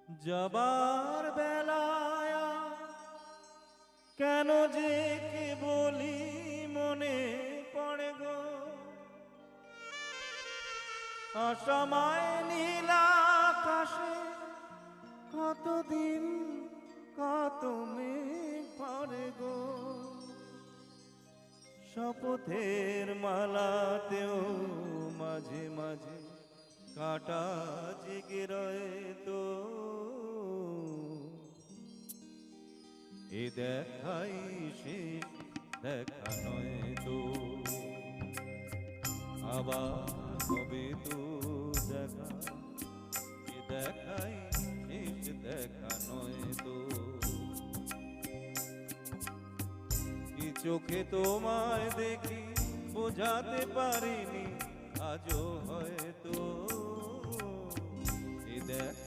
যাবার বেলায় কেন যে কে বলি মনে পড়ে গো, অসময় নীল আকাশে কতদিন কত মেঘ পড়ে গো, শপথের মালাতেও মাঝে মাঝে কাটা জেগে রয়ে তো, এ দেখাই শেষ দেখা নয় তো, আবার হবে তো দেখা, এ দেখাই শেষ দেখা নয় তো। কি চোখে তোমায় দেখি বোঝাতে পারিনি আজও হয়তো, এ দেখ